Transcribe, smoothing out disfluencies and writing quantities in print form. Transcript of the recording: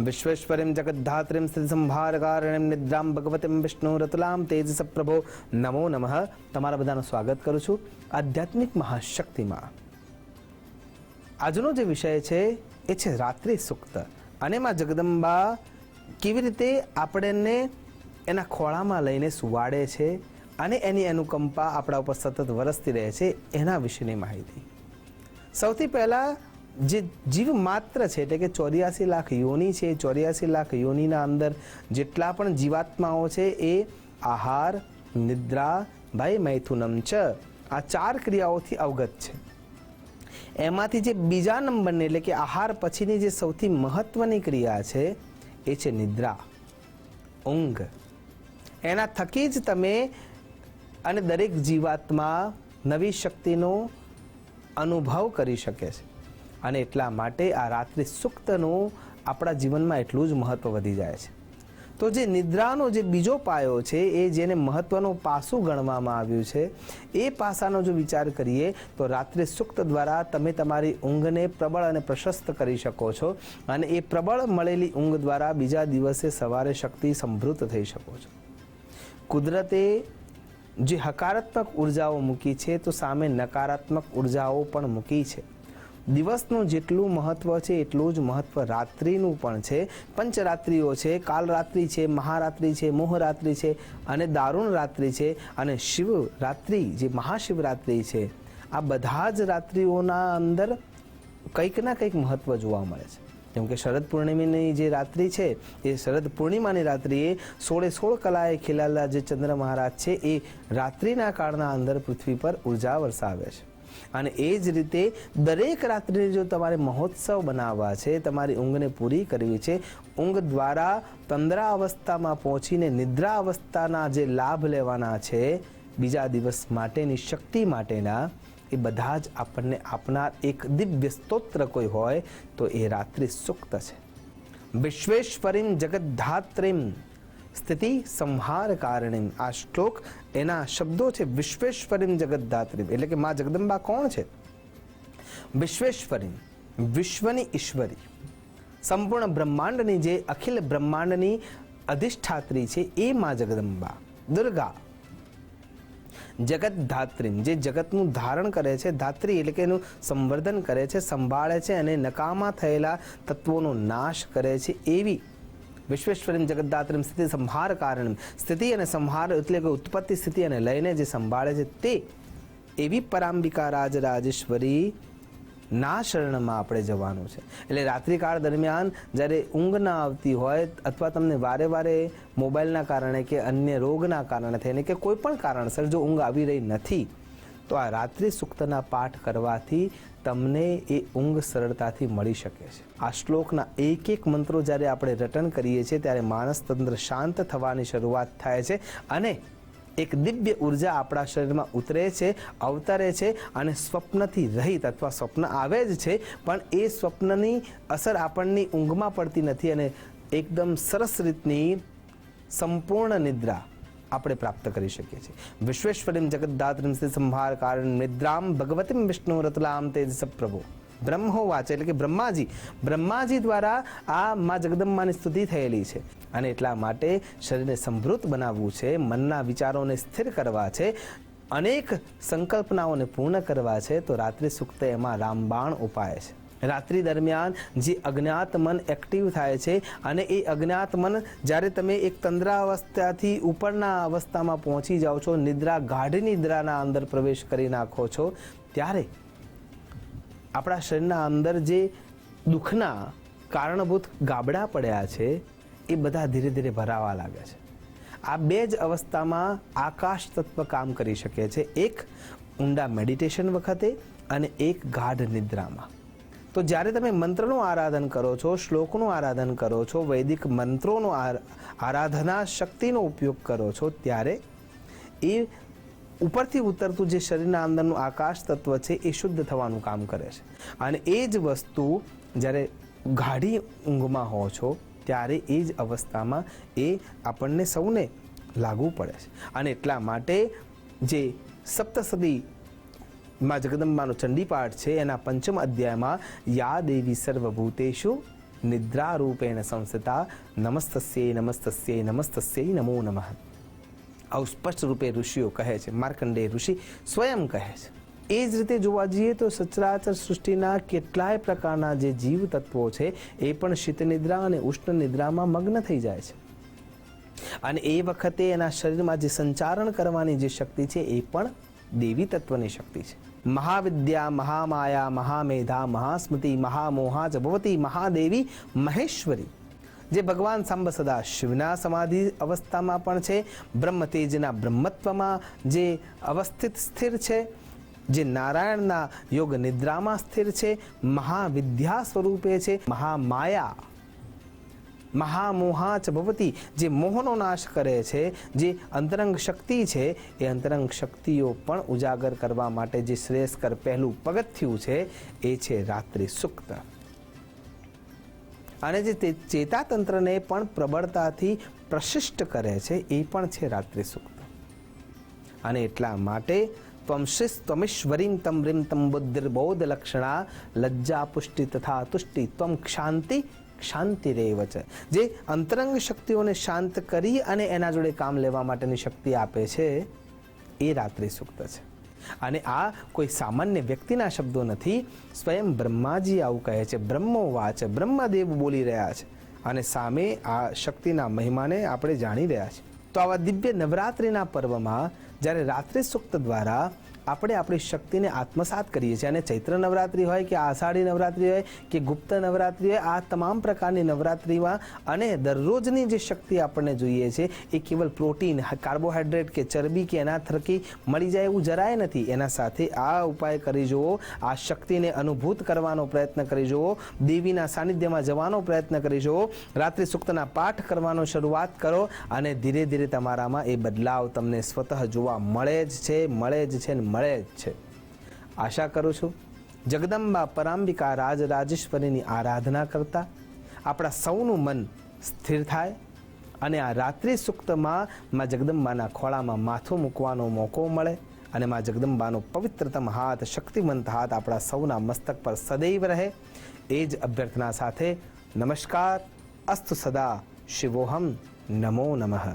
વિશ્વેશ્વરીમ જગદ્ધાત્રીમ સ્થિતિસંહારકારિણીમ નિદ્રામ ભગવતીમ વિષ્ણુરતુલામ તેજસપ્રભો નમો નમઃ. તમારા બધાનું સ્વાગત કરું છું આધ્યાત્મિક મહાશક્તિમાં. આજનો જે વિષય છે એ છે રાત્રિ સુક્ત. અને માં જગદંબા કેવી રીતે આપણને એના ખોળામાં લઈને સુવાડે છે અને એની અનુકંપા આપણા ઉપર સતત વરસતી રહે છે એના વિશેની માહિતી. સૌથી પહેલાં જે જીવ માત્ર છે એટલે કે 84 લાખ યોની છે, 84 લાખ યોનીના અંદર જેટલા પણ જીવાત્માઓ છે એ આહાર, નિદ્રા, ભાઈ મૈથુનમ ચ આ 4 ક્રિયાઓથી અવગત છે. એમાંથી જે બીજા નંબરની એટલે કે આહાર પછીની જે સૌથી મહત્વની ક્રિયા છે એ છે નિદ્રા, ઊંઘ. એના થકી જ તમે અને દરેક જીવાત્મા નવી શક્તિનો અનુભવ કરી શકે છે. અને એટલા માટે આ રાત્રિ સુક્તનું આપણા જીવનમાં એટલું જ મહત્વ વધી જાય છે. તો જે નિદ્રાનો જે બીજો પાયો છે એ જેને મહત્વનો પાસું ગણવામાં આવ્યું છે એ પાસાનો જો વિચાર કરીએ તો રાત્રિ સુક્ત દ્વારા તમે તમારી ઊંઘને પ્રબળ અને પ્રશસ્ત કરી શકો છો. અને એ પ્રબળ મળેલી ઊંઘ દ્વારા બીજા દિવસે સવારે શક્તિ સમૃદ્ધ થઈ શકો છો. કુદરતે જે હકારાત્મક ઉર્જાઓ મૂકી છે તો સામે નકારાત્મક ઉર્જાઓ પણ મૂકી છે. દિવસનું જેટલું મહત્વ છે એટલું જ મહત્વ રાત્રિનું પણ છે. પંચરાત્રિઓ છે, કાલરાત્રિ છે, મહારાત્રિ છે, મોહરાત્રિ છે અને દારૂણ રાત્રિ છે અને શિવરાત્રિ જે મહાશિવરાત્રિ છે. આ બધા જ રાત્રિઓના અંદર કંઈક ના કંઈક મહત્વ જોવા મળે છે. જેમ કે શરદ પૂર્ણિમાની જે રાત્રિ છે એ શરદ પૂર્ણિમાની રાત્રિએ 16 કલાએ ખીલેલા જે ચંદ્ર મહારાજ છે એ રાત્રિના કાળના અંદર પૃથ્વી પર ઉર્જા વરસાવે છે. અને એ જ રીતે દરેક રાત્રિને જો તમારે મહોત્સવ બનાવવા છે, તમારી ઊંઘને પૂરી કરવી છે, ઊંઘ દ્વારા તંદ્રા અવસ્થામાં પહોંચીને નિદ્રા અવસ્થાના જે લાભ લેવાના છે બીજા દિવસ માટેની શક્તિ માટેના, એ બધા જ આપણને આપનાર એક દિવ્ય સ્તોત્ર કોઈ હોય તો એ રાત્રિ સુક્ત છે. વિશ્વેશ્વરીમ જગદ્ધાત્રીમ સ્થિતિ સંહાર કારણીમ. આ શ્લોક એના શબ્દો છે વિશ્વેશ્વરીમ જગદ્ધાત્રીમ. એટલે કે માં જગદંબા કોણ છે? વિશ્વેશ્વરીમ, વિશ્વની ઈશ્વરી, સંપૂર્ણ બ્રહ્માંડની જે અખિલ બ્રહ્માંડની અધિષ્ઠાત્રી છે એ માં જગદંબા દુર્ગા. જગદ્ધાત્રીમ, જે જગતનું ધારણ કરે છે, ધાત્રી એટલે કે એનું સંવર્ધન કરે છે, સંભાળે છે અને નકામા થયેલા તત્વોનો નાશ કરે છે એવી વિશ્વેશ્વરીમ જગદ્ધાત્રીમ સ્થિતિ સંહાર કારણમ. સ્થિતિ અને સંહાર એટલે કે ઉત્પત્તિ, સ્થિતિ અને લયને જે સંભાળે છે તે એવી પરાંબિકા રાજેશ્વરી ના શરણમાં આપણે જવાનું છે. એટલે રાત્રિકાળ દરમિયાન જ્યારે ઊંઘ ના આવતી હોય અથવા તમને વારે વારે મોબાઈલના કારણે કે અન્ય રોગના કારણે થઈને કે કોઈ પણ કારણસર જો ઊંઘ આવી રહી નથી તો આ રાત્રિ સુક્તના પાઠ કરવાથી તમને એ ઊંઘ સરળતાથી મળી શકે છે. આ શ્લોકના એક મંત્રો જ્યારે આપણે રટન કરીએ છીએ ત્યારે માનસ તંત્ર શાંત થવાની શરૂઆત થાય છે અને એક દિવ્ય ઉર્જા આપણા શરીરમાં ઉતરે છે, અવતરે છે અને સ્વપ્નથી રહિત અથવા સ્વપ્ન આવે જ છે પણ એ સ્વપ્નની અસર આપણની ઊંઘમાં પડતી નથી અને એકદમ સરસ રીતની સંપૂર્ણ નિદ્રા આપણે પ્રાપ્ત કરી શકીએ છીએ. વિશ્વેશ્વરીમ જગદ્ધાત્રીમ સ્થિતિ સંહાર કારણ નિદ્રામ ભગવતીમ વિષ્ણુરતુલામ તેજસપ્રભો. બ્રહ્મોવાચ એટલે કે બ્રહ્માજી દ્વારા આ માં જગદંબાની સ્તુતિ થયેલી છે. અને એટલા માટે શરીરને સમૃદ્ધ બનાવવું છે, મનના વિચારોને સ્થિર કરવા છે, અનેક સંકલ્પનાઓને પૂર્ણ કરવા છે તો રાત્રિ સુક્ત એમાં રામબાણ ઉપાય છે. રાત્રિ દરમિયાન જે અજ્ઞાત મન એક્ટિવ થાય છે અને એ અજ્ઞાત મન જ્યારે તમે એક તંદ્રા અવસ્થાથી ઉપરના અવસ્થામાં પહોંચી જાઓ છો, નિદ્રા ગાઢ નિદ્રાના અંદર પ્રવેશ કરી નાખો છો ત્યારે આપણા શરીરના અંદર જે દુઃખના કારણભૂત ગાબડા પડ્યા છે એ બધા ધીરે ધીરે ભરાવા લાગે છે. આ બે જ અવસ્થામાં આકાશ તત્વ કામ કરી શકે છે, એક ઊંડા મેડિટેશન વખતે અને એક ગાઢ નિદ્રામાં. તો જ્યારે તમે મંત્રનું આરાધન કરો છો, શ્લોકનું આરાધન કરો છો, વૈદિક મંત્રોનો આરાધના શક્તિનો ઉપયોગ કરો છો ત્યારે એ ઉપરથી ઉતરતું જે શરીરના અંદરનું આકાશ તત્વ છે એ શુદ્ધ થવાનું કામ કરે છે. અને એ જ વસ્તુ જ્યારે ગાઢી ઊંઘમાં હો છો ત્યારે એ જ અવસ્થામાં એ આપણને સૌને લાગુ પડે છે. અને એટલા માટે જે સપ્તસદી માં જગદંબાનો ચંડીપાઠ છે એના 5મ અધ્યાયમાં યા દેવી સર્વભૂતેષુ નિદ્રા રૂપેણ સંસ્થિતા નમસ્તસ્યૈ નમસ્તસ્યૈ નમસ્તસ્યૈ નમો નમઃ. આવું સ્પષ્ટ રૂપે ઋષિઓ કહે છે, માર્કંડેય ઋષિ સ્વયં કહે છે. એ જ રીતે જોવા જઈએ તો સચરાચર સૃષ્ટિના કેટલાય પ્રકારના જે જીવ તત્વો છે એ પણ શીત નિદ્રા અને ઉષ્ણ નિદ્રામાં મગ્ન થઈ જાય છે. અને એ વખતે એના શરીરમાં જે સંચારણ કરવાની જે શક્તિ છે એ પણ દેવી તત્વની શક્તિ છે. મહાવિદ્યા, મહામાયા, મહામેધા, મહાસ્મૃતિ, મહામોહા ચ ભવતી મહાદેવી મહેશ્વરી. જે ભગવાન સાંબ સદા શિવના સમાધિ અવસ્થામાં પણ છે, બ્રહ્મ તેજના બ્રહ્મત્વમાં જે અવસ્થિત સ્થિર છે, જે નારાયણના યોગ નિદ્રામાં સ્થિર છે, મહાવિદ્યા સ્વરૂપે છે, મહામાયા, મહામોહા ચ ભવતી, જે મોહનો નાશ કરે છે, જે અંતરંગ શક્તિ છે, એ અંતરંગ શક્તિઓ પણ ઉજાગર કરવા માટે જે શ્રેયસ્કર પહેલું પગથિયું છે એ છે રાત્રિ સુક્ત. અને જે ચેતાતંત્રને પણ પ્રબળતાથી પ્રશિષ્ટ કરે છે એ પણ છે રાત્રિ સુક્ત. અને એટલા માટે ત્વમીશ્વરીમ તમ રીમ તમ બુદ્ધિર્બોધ લક્ષણા લજ્જા પુષ્ટિ તથા તુષ્ટિ ત્વમ ક્ષાંતિ ક્ષાંતિરેવ ચ. જે અંતરંગ શક્તિઓને શાંત કરી અને એના જોડે કામ લેવા માટેની શક્તિ આપે છે એ રાત્રિ સુક્ત છે. અને આ કોઈ સામાન્ય વ્યક્તિના શબ્દો નથી, સ્વયં બ્રહ્માજી આવું કહે છે. બ્રહ્મોવાચ, બ્રહ્મદેવ બોલી રહ્યા છે અને સામે આ શક્તિના મહિમાને આપણે જાણી રહ્યા છીએ. તો આવા દિવ્ય નવરાત્રિના પર્વમાં જ્યારે રાત્રિ સુક્ત દ્વારા આપણે આપણી શક્તિને આત્મસાત કરીએ છીએ, અને ચૈત્ર નવરાત્રિ હોય કે આષાઢી નવરાત્રિ હોય કે ગુપ્ત નવરાત્રિ હોય, આ તમામ પ્રકારની નવરાત્રિમાં અને દરરોજની જે શક્તિ આપણને જોઈએ છે એ કેવલ પ્રોટીન, કાર્બોહાઈડ્રેટ કે ચરબી કે એના થકી મળી જાય એવું જરાય નથી. એના સાથે આ ઉપાય કરી જુઓ, આ શક્તિને અનુભૂત કરવાનો પ્રયત્ન કરી જુઓ, દેવીના સાનિધ્યમાં જવાનો પ્રયત્ન કરી જુઓ, રાત્રિ સુક્તના પાઠ કરવાનો શરૂઆત કરો અને ધીરે ધીરે તમારામાં એ બદલાવ તમને સ્વતઃ જોવા મળે જ છે, મળે જ છે, મળે જ છે. આશા કરું છું જગદંબા પરાંબિકા રાજરાજેશ્વરીની આરાધના કરતા આપણા સૌનું મન સ્થિર થાય અને આ રાત્રિ સુક્તમાં માં જગદંબાના ખોળામાં માથું મૂકવાનો મોકો મળે અને માં જગદંબાનો પવિત્રતમ હાથ, શક્તિમંત હાથ આપણા સૌના મસ્તક પર સદૈવ રહે. એ જ અભ્યર્થના સાથે નમસ્કાર. અસ્તુ સદા. શિવોહમ. નમો નમઃ.